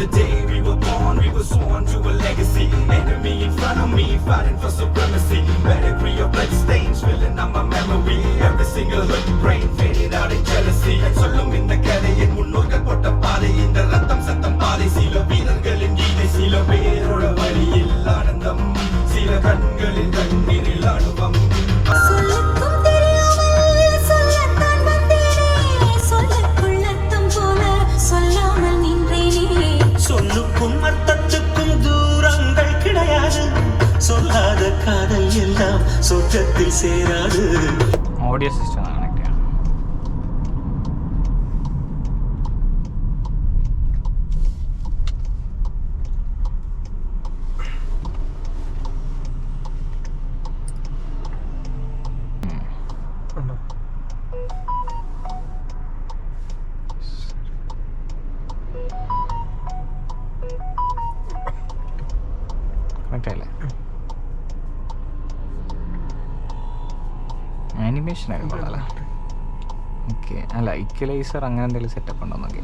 the day we were born, we were sworn to a legacy. Enemy in front of me, fighting for supremacy. Pedigree of blood stains filling up my memory. Every single hood brain faded out in jealousy. சொல்லும் இந்த கதையின் முன்னோர்கள் போட்ட பாதை, இந்த ரத்தம் சத்தம் பாதை. சில வீரர்களின் கீதை, சில பேரோட வழியில் ஆனந்தம், சில கண்களில் கண்ணீரில் அனுபவம். சொல்லுக்கும் அர்த்தத்துக்கும் தூரங்கள் கிடையாது. சொல்லாத காதல் எல்லாம் சொர்க்கத்தில் சேராது. ஆடியோ சிஸ்டம் தான் கனெக்ட். കണക്ട് ആയില്ലേ? ആനിമേഷൻ ഒക്കെ കൊള്ളാം. ഓക്കെ, അല്ല ഇക്വലൈസർ അങ്ങനെ എന്തെങ്കിലും സെറ്റപ്പ് ഉണ്ടോ നോക്കി.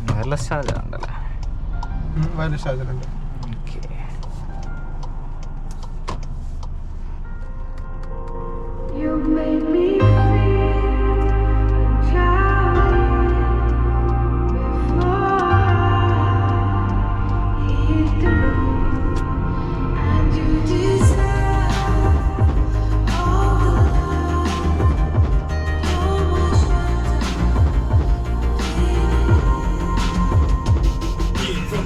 വയർലെസ് ചാർജർ ഉണ്ടല്ലേ? വയർലെസ് ചാർജർ ഉണ്ട്. Okay.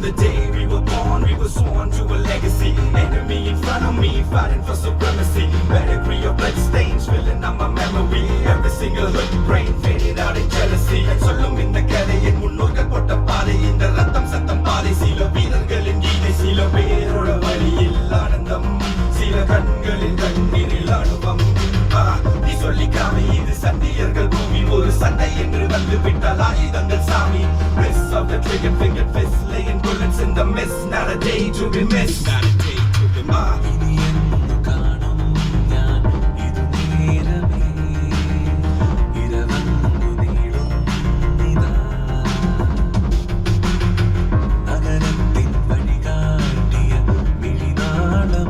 The day we were born, we were sworn to a legacy. Enemy in front of me, fighting for supremacy. Pedigree of blood stains filling up my memory. Every single hood brain faded out in jealousy. சொல்லும் இந்த கதையின் முன்னோர்கள் போட்ட பாதை, இந்த ரத்தம் சத்தம் பாதை. சில வீரர்களின் கீதை, சில பேரோட வழியில் ஆனந்தம், சில கண்களில் கண்ணீரில் அனுபவம். நீ சொல்லிக்காம இது சண்டியர்கள் பூமி, ஒரு சண்டை என்று வந்து விட்டால் ஆயுதங்கள் சாமி. Wrist of the trigger finger fist, laying bullets in the mist. Not a day to be missed. Not a day to be missed. ഇനി എന്ന് കാണും ഞാൻ ഇതു നേരമേ, ഇരവന്നു നീളുന്നിതാ. നഗരത്തിൻ വഴി കാട്ടിയ മിഴിനാളം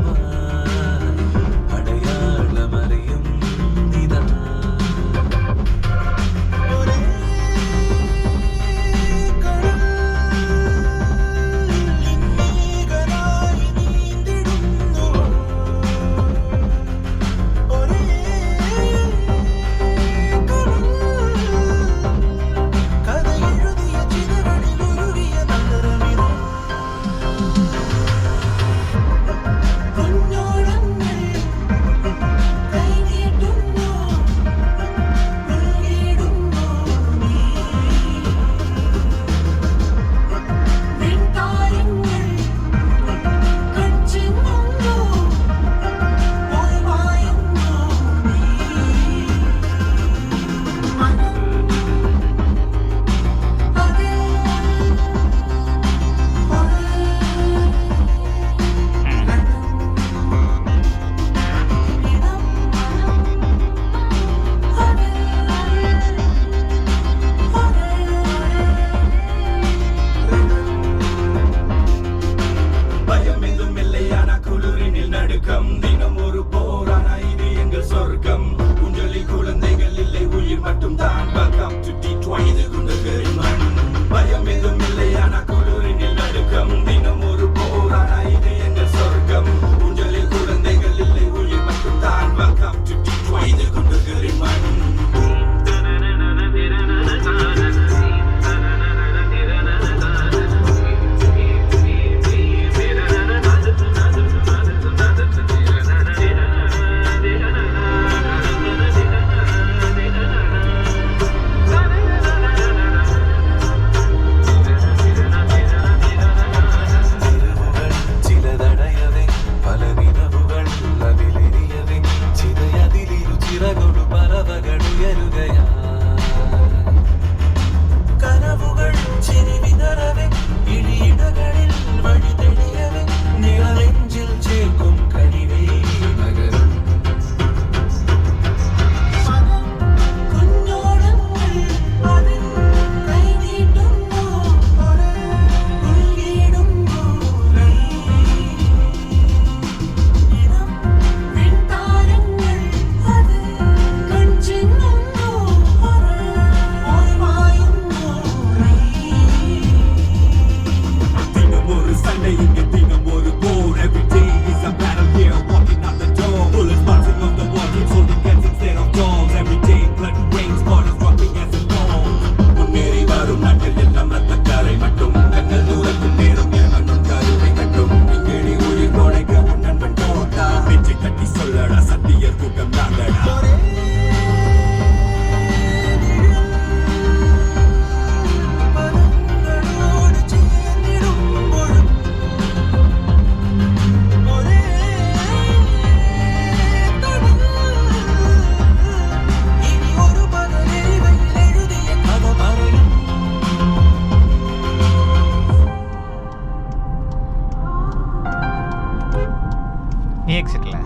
ഈ എക്സിറ്റില്ലേ?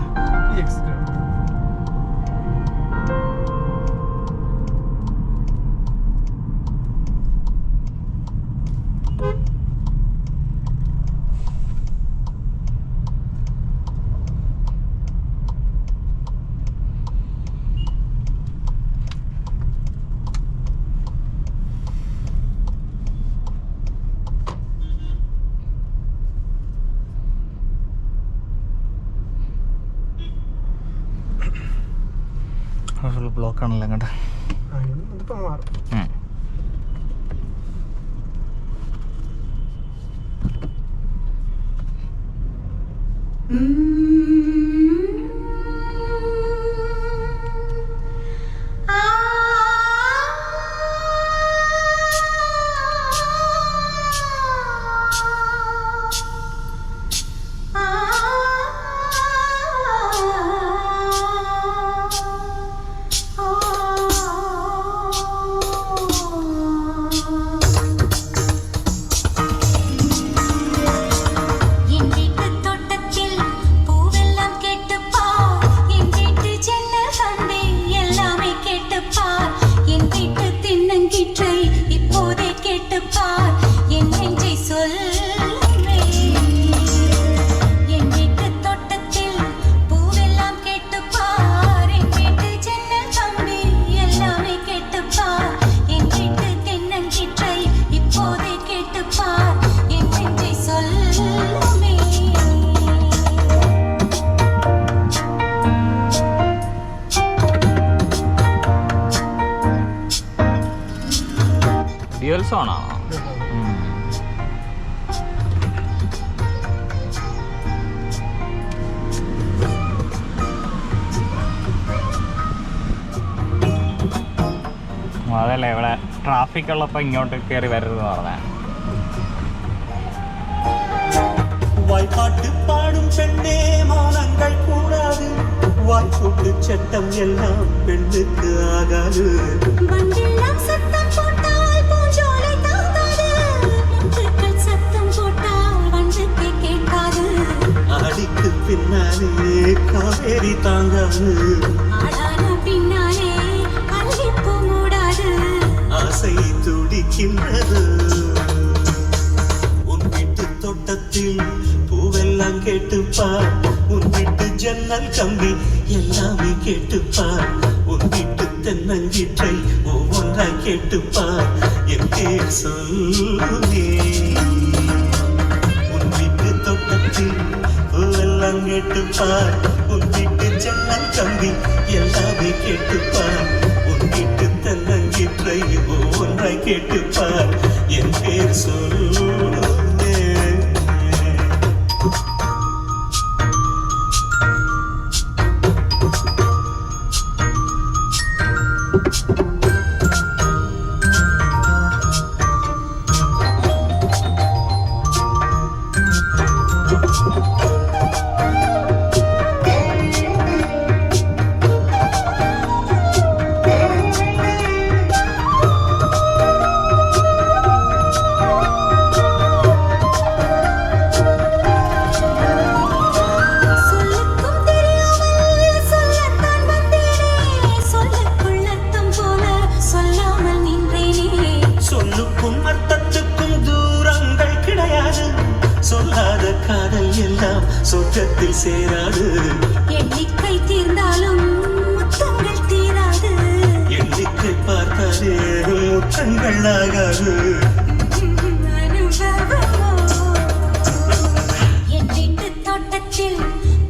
ഈ എക്സിറ്റ് ആണ്. ഫുൾ ബ്ലോക്ക് ആണല്ലോ അങ്ങോട്ട്. ഇതിപ്പോൾ മാറും. ഡ്യുവൽ സോണാണോ? അതല്ലേ ഇവിടെ ട്രാഫിക് ഉള്ളപ്പോൾ ഇങ്ങോട്ട് കയറി വരരുതെന്ന് പറഞ്ഞാൽ. வாய்ப்பாட்டு பாடும் பெண்ணே மௌனங்கள் கூடாது, வாய்ப்போட்டு சட்டம் எல்லாம் பெண்ணுக்கு ஆகாது. வண்டெல்லாம் சத்தம் போட்டால் பூஞ்சோலை தாங்காது, முற்றுக்கள் சத்தம் போட்டால் வண்டுக்கு கேட்காது. அடிக்கு பின்னாலே காவேரி தாங்காது, ஆளான பின்னாலே கல்லிப்பு மூடாது. ஆசை துடிக்கின்றது. உன் வீட்டு தோட்டத்தில் பூவெல்லாம் கேட்டுப்பார், உன் வீட்டு ஜன்னல் கம்பி எல்லாமே கேட்டுப்பார், உன் வீட்டு தென்னங்கீற்றை ஒவ்வொன்றாய் கேட்டுப்பார், என் பேர் சொல்லே. உன் வீட்டு தோட்டத்தில் பூவெல்லாம் கேட்டுப்பார், உன் வீட்டு ஜன்னல் கம்பி எல்லாமே கேட்டுப்பார், உன் வீட்டு தென்னங்கீற்றை ஒவ்வொன்றாய் கேட்டுப்பார், என் பேர் சொல்லே. சொர்க்கத்தில் சேராது, எண்ணிக்கை தீர்ந்தாலும் முத்தங்கள் தீராது, எண்ணிக்கை பார்த்தாலே முத்தங்கள் ஆகாது. என் வீட்டு தோட்டத்தில்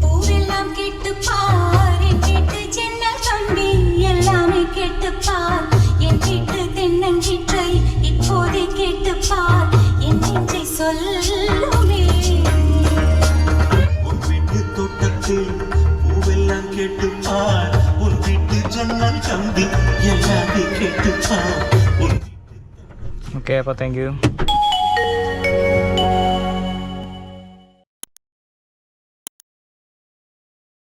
பூவெல்லாம் கேட்டுப்பார், என் வீட்டு ஜன்னல் கம்பி எல்லாமே கேட்டுப்பார், என் வீட்டு தென்னங்கீற்றை இப்போதே கேட்டுப்பார், என் நெஞ்சை சொல்லுமே. பூவெல்லாம் கேட்டுப்பார், உன் வீட்டு ஜன்னல் கம்பி எல்லாமே கேட்டுப்பார். ഓക്കെ അപ്പോൾ താങ്ക് യു.